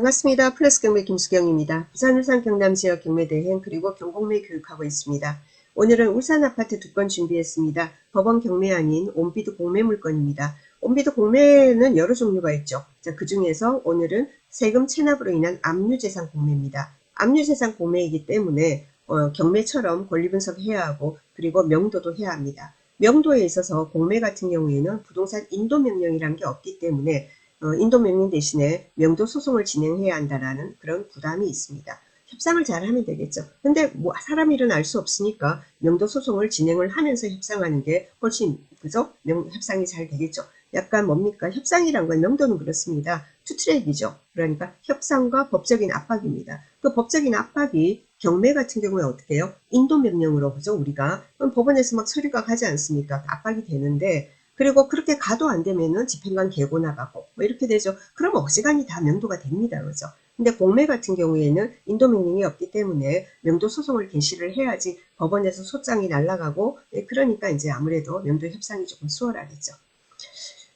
반갑습니다. 플러스 경매 김수경입니다. 부산 울산 경남 지역 경매 대행 그리고 경공매 교육하고 있습니다. 오늘은 울산 아파트 2건 준비했습니다. 법원 경매아닌 온비드 공매 물건입니다. 온비드 공매는 여러 종류가 있죠. 그 중에서 오늘은 세금 체납으로 인한 압류재산 공매입니다. 압류재산 공매이기 때문에 경매처럼 권리 분석해야 하고 그리고 명도도 해야 합니다. 명도에 있어서 공매 같은 경우에는 부동산 인도명령이라는 게 없기 때문에 인도명령 대신에 명도 소송을 진행해야 한다라는 그런 부담이 있습니다. 협상을 잘 하면 되겠죠. 근데 뭐 사람 일은 알 수 없으니까 명도 소송을 진행을 하면서 협상하는 게 훨씬 그죠? 협상이 잘 되겠죠. 약간 뭡니까? 협상이란 건 명도는 그렇습니다. 투트랙이죠. 그러니까 협상과 법적인 압박입니다. 그 법적인 압박이 경매 같은 경우에 어떻게 해요? 인도명령으로 그죠? 우리가 그럼 법원에서 막 서류가 가지 않습니까? 압박이 되는데 그리고 그렇게 가도 안 되면은 집행관 계고 나가고 뭐 이렇게 되죠. 그럼 어지간히 다 명도가 됩니다. 그죠? 근데 공매 같은 경우에는 인도명령이 없기 때문에 명도 소송을 개시를 해야지 법원에서 소장이 날아가고 그러니까 이제 아무래도 명도 협상이 조금 수월하겠죠.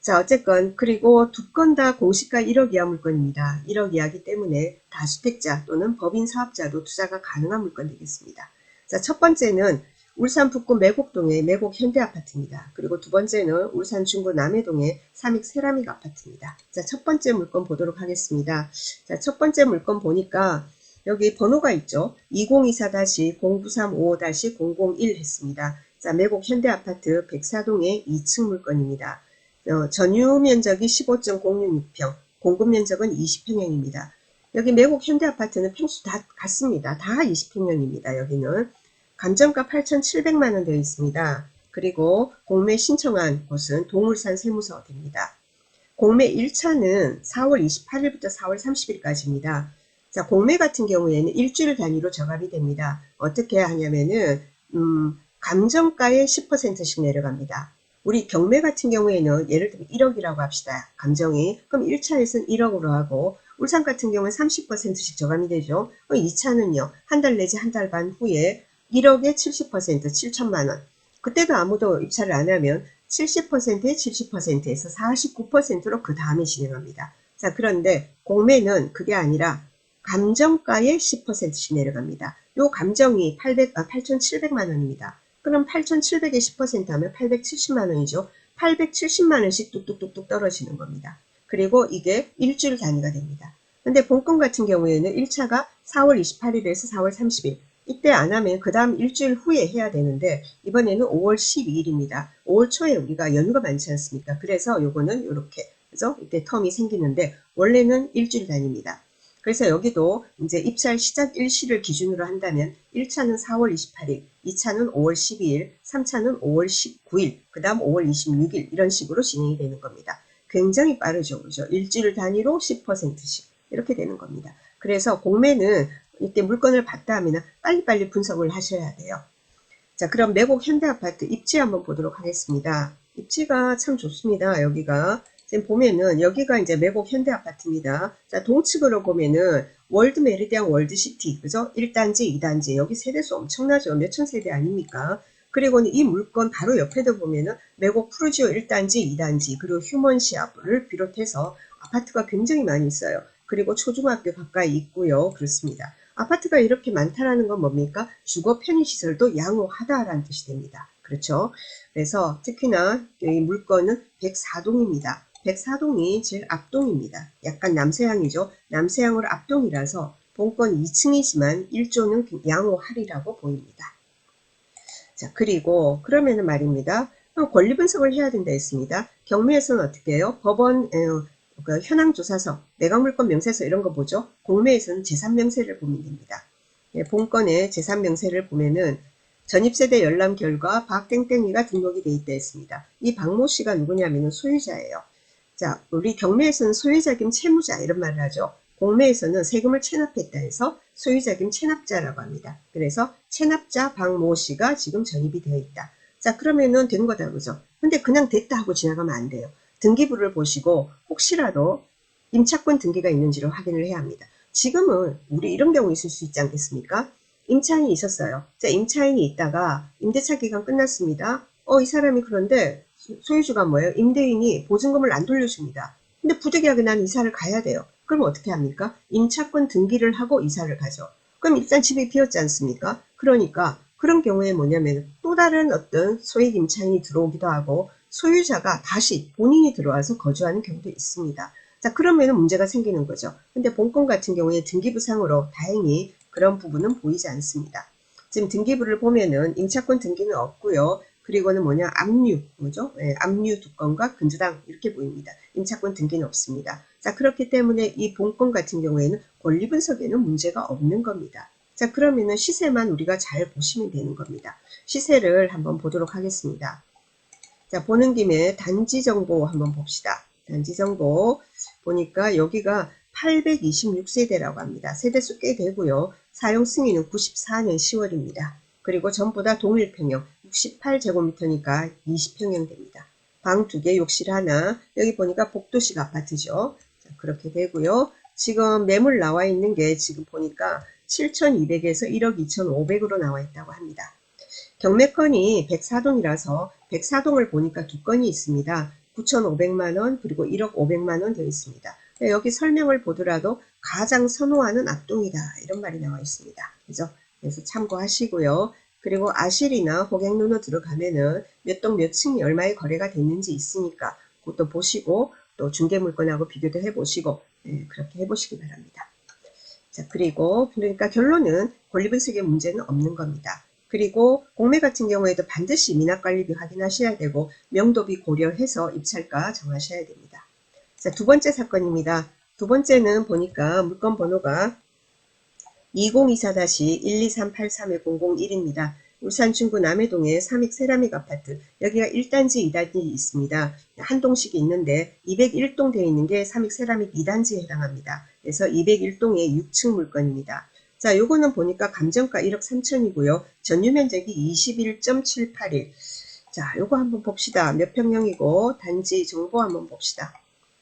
자, 어쨌건 그리고 2건 다 공시가 1억 이하 물건입니다. 1억 이하기 때문에 다주택자 또는 법인 사업자도 투자가 가능한 물건 되겠습니다. 자, 첫 번째는 울산 북구 매곡동의 매곡 현대아파트입니다. 그리고 두 번째는 울산 중구 남해동의 삼익 세라믹 아파트입니다. 자, 첫 번째 물건 보도록 하겠습니다. 자, 첫 번째 물건 보니까 여기 번호가 있죠. 2024-0935-001 했습니다. 자, 매곡 현대아파트 백사동의 2층 물건입니다. 전유 면적이 15.066평, 공급 면적은 20평형입니다. 여기 매곡 현대아파트는 평수 다 같습니다. 다 20평형입니다. 여기는 감정가 8,700만원 되어 있습니다. 그리고 공매 신청한 곳은 동울산 세무서입니다. 공매 1차는 4월 28일부터 4월 30일까지입니다. 자, 공매 같은 경우에는 일주일 단위로 저감이 됩니다. 어떻게 하냐면은 감정가의 10%씩 내려갑니다. 우리 경매 같은 경우에는 예를 들면 1억이라고 합시다. 감정이. 그럼 1차에서는 1억으로 하고 울산 같은 경우는 30%씩 저감이 되죠. 2차는요. 한 달 내지 한 달 반 후에 1억에 70% 7천만원. 그때도 아무도 입찰을 안 하면 70%에 70%에서 49%로 그 다음에 진행합니다. 자, 그런데 공매는 그게 아니라 감정가의 10%씩 내려갑니다. 요 감정이 8,700만 원입니다. 그럼 8,700에 10% 하면 870만 원이죠. 870만원씩 뚝뚝뚝뚝 떨어지는 겁니다. 그리고 이게 일주일 단위가 됩니다. 근데 본건 같은 경우에는 1차가 4월 28일에서 4월 30일. 이때 안 하면 그 다음 일주일 후에 해야 되는데 이번에는 5월 12일입니다. 5월 초에 우리가 연휴가 많지 않습니까? 그래서 요거는 요렇게 그죠? 이때 텀이 생기는데 원래는 일주일 단위입니다. 그래서 여기도 이제 입찰 시작 일시를 기준으로 한다면 1차는 4월 28일, 2차는 5월 12일, 3차는 5월 19일, 그 다음 5월 26일 이런 식으로 진행이 되는 겁니다. 굉장히 빠르죠. 그죠? 일주일 단위로 10%씩 이렇게 되는 겁니다. 그래서 공매는 이때 물건을 봤다 하면 빨리빨리 분석을 하셔야 돼요. 자, 그럼 매곡 현대아파트 입지 한번 보도록 하겠습니다. 입지가 참 좋습니다. 여기가 지금 보면은 여기가 이제 매곡 현대아파트입니다. 자, 동측으로 보면은 월드 메리디안 월드시티 그죠? 1단지 2단지 여기 세대수 엄청나죠. 몇천 세대 아닙니까? 그리고는 이 물건 바로 옆에도 보면은 매곡 푸르지오 1단지 2단지 그리고 휴먼시아를 비롯해서 아파트가 굉장히 많이 있어요. 그리고 초중학교 가까이 있고요. 그렇습니다. 아파트가 이렇게 많다라는 건 뭡니까? 주거 편의시설도 양호하다라는 뜻이 됩니다. 그렇죠? 그래서 특히나 이 물건은 104동입니다. 104동이 제일 앞동입니다. 약간 남서향이죠. 남서향으로 앞동이라서 본건 2층이지만 1조는 양호하리라고 보입니다. 자, 그리고 그러면은 말입니다. 권리 분석을 해야 된다 했습니다. 경매에서는 어떻게 해요? 법원 그 현황조사서, 매각물건 명세서 이런 거 보죠. 공매에서는 재산명세를 보면 됩니다. 예, 본건의 재산명세를 보면은 전입세대 열람 결과 박땡땡이가 등록이 돼 있다 했습니다. 이 박모 씨가 누구냐면은 소유자예요. 자, 우리 경매에서는 소유자 겸 채무자 이런 말을 하죠. 공매에서는 세금을 체납했다 해서 소유자 겸 체납자라고 합니다. 그래서 체납자 박모 씨가 지금 전입이 되어 있다. 자, 그러면은 된 거다 그죠? 근데 그냥 됐다 하고 지나가면 안 돼요. 등기부를 보시고 혹시라도 임차권 등기가 있는지를 확인을 해야 합니다. 지금은 우리 이런 경우 있을 수 있지 않겠습니까? 임차인이 있었어요. 자, 임차인이 있다가 임대차 기간 끝났습니다. 이 사람이 그런데 소유주가 뭐예요? 임대인이 보증금을 안 돌려줍니다. 근데 부득이하게 난 이사를 가야 돼요. 그럼 어떻게 합니까? 임차권 등기를 하고 이사를 가죠. 그럼 일단 집이 비었지 않습니까? 그러니까 그런 경우에 뭐냐면 또 다른 어떤 소액 임차인이 들어오기도 하고 소유자가 다시 본인이 들어와서 거주하는 경우도 있습니다. 자, 그러면 문제가 생기는 거죠. 근데 본건 같은 경우에 등기부상으로 다행히 그런 부분은 보이지 않습니다. 지금 등기부를 보면은 임차권 등기는 없고요. 그리고는 뭐냐, 압류, 뭐죠? 예, 압류 두 건과 근저당 이렇게 보입니다. 임차권 등기는 없습니다. 자, 그렇기 때문에 이 본건 같은 경우에는 권리 분석에는 문제가 없는 겁니다. 자, 그러면은 시세만 우리가 잘 보시면 되는 겁니다. 시세를 한번 보도록 하겠습니다. 자, 보는 김에 단지 정보 한번 봅시다. 단지 정보 보니까 여기가 826세대라고 합니다. 세대수 꽤 되고요. 사용 승인은 94년 10월입니다. 그리고 전부 다 동일평형 68제곱미터니까 20평형 됩니다. 방 2개, 욕실 하나. 여기 보니까 복도식 아파트죠. 자, 그렇게 되고요. 지금 매물 나와 있는 게 지금 보니까 7,200에서 1억 2,500으로 나와 있다고 합니다. 경매건이 104동이라서 104동을 보니까 두 건이 있습니다. 9,500만원 그리고 1억 500만원 되어 있습니다. 여기 설명을 보더라도 가장 선호하는 앞동이다 이런 말이 나와 있습니다. 그죠? 그래서 참고하시고요. 그리고 아실이나 호갱론으로 들어가면은 몇 동 몇 층이 얼마에 거래가 됐는지 있으니까 그것도 보시고 또 중개물건하고 비교도 해보시고 그렇게 해보시기 바랍니다. 자, 그리고 그러니까 결론은 권리분석의 문제는 없는 겁니다. 그리고 공매 같은 경우에도 반드시 미납관리비 확인하셔야 되고 명도비 고려해서 입찰가 정하셔야 됩니다. 자, 두 번째 사건입니다. 두 번째는 보니까 물건 번호가 2024-123831-001입니다. 울산 중구 남해동의 삼익 세라믹 아파트, 여기가 1단지, 2단지 있습니다. 한 동씩이 있는데 201동 되어 있는 게 삼익 세라믹 2단지에 해당합니다. 그래서 201동의 6층 물건입니다. 자, 요거는 보니까 감정가 1억 3천이고요. 전유 면적이 21.781. 자, 요거 한번 봅시다. 몇 평형이고 단지 정보 한번 봅시다.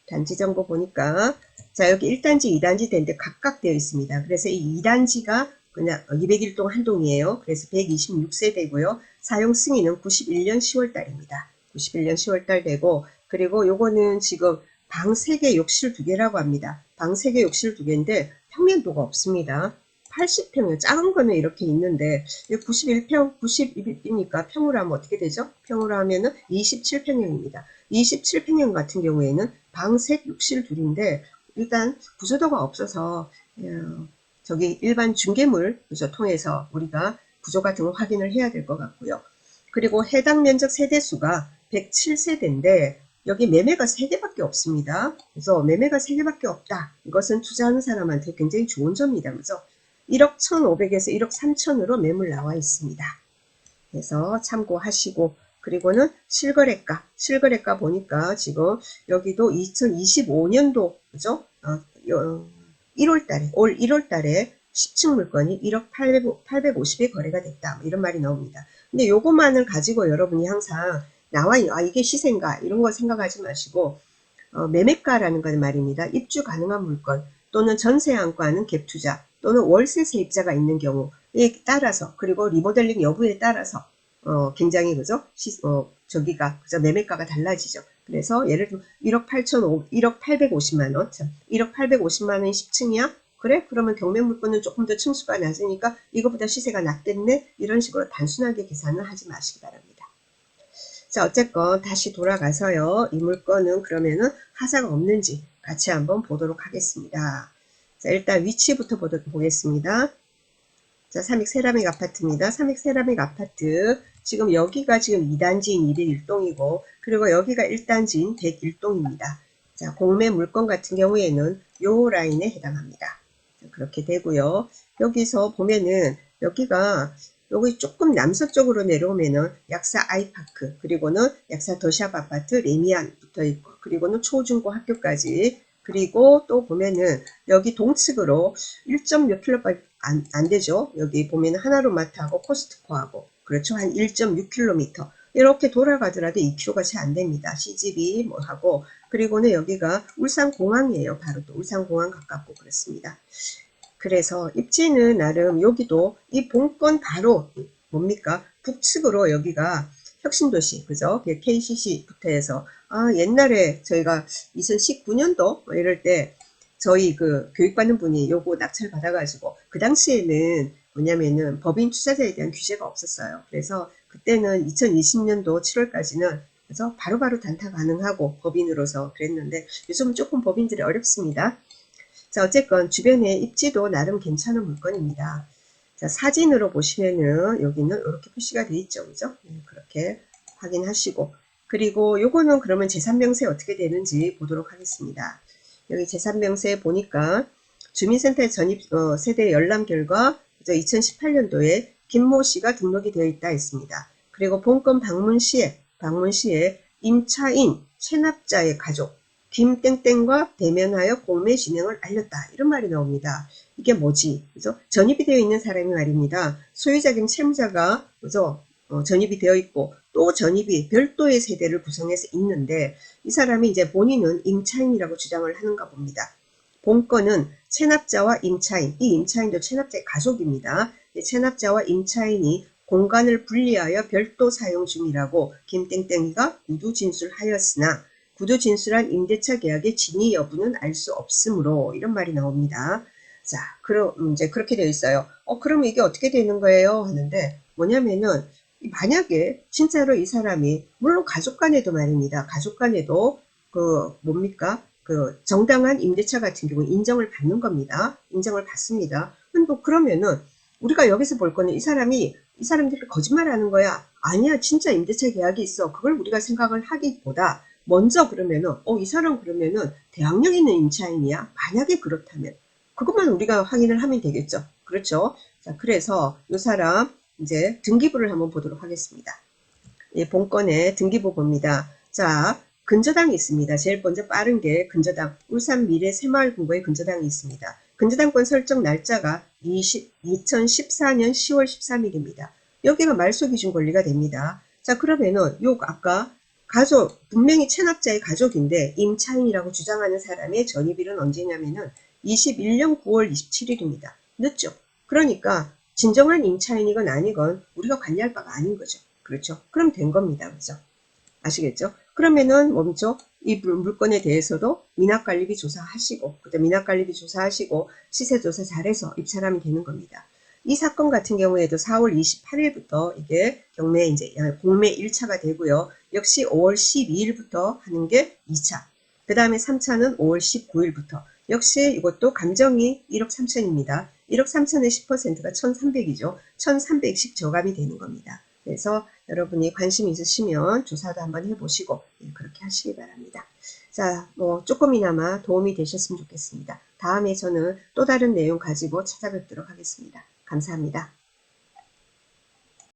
단지 정보 보니까 자, 여기 1단지, 2단지 되는데 각각 되어 있습니다. 그래서 이 2단지가 그냥 201동 한 동이에요. 그래서 126세대고요. 사용 승인은 91년 10월달입니다. 91년 10월달 되고, 그리고 요거는 지금 방 3개, 욕실 2개라고 합니다. 방 3개, 욕실 2개인데 평면도가 없습니다. 80평이요. 작은 거는 이렇게 있는데 91평, 90이니까 평으로 하면 어떻게 되죠? 평으로 하면은 27평형입니다. 27평형 같은 경우에는 방 셋, 욕실 둘인데 일단 구조도가 없어서 저기 일반 중개물 그죠? 통해서 우리가 구조 같은 거 확인을 해야 될 것 같고요. 그리고 해당 면적 세대수가 107세대인데 여기 매매가 3개밖에 없습니다. 그래서 매매가 3개밖에 없다. 이것은 투자하는 사람한테 굉장히 좋은 점이다. 그죠? 1억 1,500에서 1억 3천으로 매물 나와 있습니다. 그래서 참고하시고 그리고는 실거래가 보니까 지금 여기도 2025년도 그죠? 1월달에 올 1월달에 10층 물건이 1억 850에 거래가 됐다 이런 말이 나옵니다. 근데 요것만을 가지고 여러분이 항상 나와요. 아 이게 시세인가 이런 거 생각하지 마시고 매매가라는 건 말입니다. 입주 가능한 물건 또는 전세안과는 갭투자 또는 월세 세입자가 있는 경우에 따라서 그리고 리모델링 여부에 따라서 굉장히 그죠? 저기가 그죠? 매매가가 달라지죠. 그래서 예를 들면 1억 850만 원, 1억 850만 원이 10층이야? 그래? 그러면 경매 물건은 조금 더 층수가 낮으니까 이거보다 시세가 낮겠네? 이런 식으로 단순하게 계산을 하지 마시기 바랍니다. 자, 어쨌건 다시 돌아가서요. 이 물건은 그러면은 하자가 없는지 같이 한번 보도록 하겠습니다. 자, 일단 위치부터 보겠습니다. 자, 삼익 세라믹 아파트입니다. 삼익 세라믹 아파트. 지금 여기가 지금 2단지인 201동이고, 그리고 여기가 1단지인 101동입니다. 자, 공매 물건 같은 경우에는 요 라인에 해당합니다. 그렇게 되고요. 여기서 보면은 여기가 여기 조금 남서쪽으로 내려오면은 약사 아이파크 그리고는 약사 더샵 아파트 레미안 붙어 있고 그리고는 초중고 학교까지 그리고 또 보면은 여기 동측으로 1몇 킬로밖에 안 되죠. 여기 보면은 하나로마트하고 코스트코하고 그렇죠. 한 1.6km 이렇게 돌아가더라도 2km가 채 안 됩니다. 시집이 뭐 하고 그리고는 여기가 울산공항이에요. 바로 또 울산공항 가깝고 그렇습니다. 그래서 입지는 나름 여기도 이 본권 바로 뭡니까 북측으로 여기가 혁신도시 그죠 KCC부터 해서 옛날에 저희가 2019년도 이럴 때 저희 그 교육받는 분이 요거 낙찰 받아가지고 그 당시에는 뭐냐면은 법인 투자자에 대한 규제가 없었어요. 그래서 그때는 2020년도 7월까지는 그래서 바로바로 단타 가능하고 법인으로서 그랬는데 요즘은 조금 법인들이 어렵습니다. 자, 어쨌건 주변에 입지도 나름 괜찮은 물건입니다. 자, 사진으로 보시면은 여기는 이렇게 표시가 되어 있죠. 그죠? 그렇게 확인하시고. 그리고 요거는 그러면 재산명세 어떻게 되는지 보도록 하겠습니다. 여기 재산명세 보니까 주민센터에 전입 세대 열람 결과 2018년도에 김모 씨가 등록이 되어 있다 했습니다. 그리고 본건 방문시에 임차인 체납자의 가족 김땡땡과 대면하여 공매 진행을 알렸다. 이런 말이 나옵니다. 이게 뭐지? 그죠? 전입이 되어 있는 사람이 말입니다. 소유자 겸 채무자가 그죠? 전입이 되어 있고 또 전입이 별도의 세대를 구성해서 있는데 이 사람이 이제 본인은 임차인이라고 주장을 하는가 봅니다. 본건은 체납자와 임차인, 이 임차인도 체납자의 가족입니다. 체납자와 임차인이 공간을 분리하여 별도 사용 중이라고 김땡땡이가 구두 진술하였으나 구두 진술한 임대차 계약의 진위 여부는 알 수 없으므로 이런 말이 나옵니다. 자, 그럼 이제 그렇게 되어 있어요. 그럼 이게 어떻게 되는 거예요? 하는데 뭐냐면은 만약에 진짜로 이 사람이 물론 가족 간에도 말입니다. 가족 간에도 그 뭡니까? 그 정당한 임대차 같은 경우 인정을 받는 겁니다. 인정을 받습니다. 근데 그러면은 우리가 여기서 볼 거는 이 사람들이 거짓말하는 거야. 아니야, 진짜 임대차 계약이 있어. 그걸 우리가 생각을 하기보다 먼저 그러면은 이 사람 그러면은 대학력 있는 임차인이야. 만약에 그렇다면 그것만 우리가 확인을 하면 되겠죠. 그렇죠? 자, 그래서 이 사람 이제 등기부를 한번 보도록 하겠습니다. 예, 본건에 등기부 봅니다. 자, 근저당이 있습니다. 제일 먼저 빠른 게 근저당, 울산 미래 새마을금고에 근저당이 있습니다. 근저당권 설정 날짜가 2014년 10월 13일입니다. 여기가 말소기준 권리가 됩니다. 자, 그러면은 요 아까 가족, 분명히 체납자의 가족인데 임차인이라고 주장하는 사람의 전입일은 언제냐면은 21년 9월 27일입니다. 늦죠? 그러니까 진정한 임차인이건 아니건 우리가 관리할 바가 아닌 거죠. 그렇죠? 그럼 된 겁니다. 그죠? 아시겠죠? 그러면은 멈춰 이 물건에 대해서도 미납관리비 조사하시고 그때 미납관리비 조사하시고 시세조사 잘해서 입찰하면 되는 겁니다. 이 사건 같은 경우에도 4월 28일부터 이게 경매 이제 공매 1차가 되고요. 역시 5월 12일부터 하는 게 2차. 그 다음에 3차는 5월 19일부터. 역시 이것도 감정이 1억 3천입니다. 1억 3천의 10%가 1,300이죠. 1,300씩 저감이 되는 겁니다. 그래서 여러분이 관심 있으시면 조사도 한번 해보시고 그렇게 하시기 바랍니다. 자, 뭐 조금이나마 도움이 되셨으면 좋겠습니다. 다음에 저는 또 다른 내용 가지고 찾아뵙도록 하겠습니다. 감사합니다.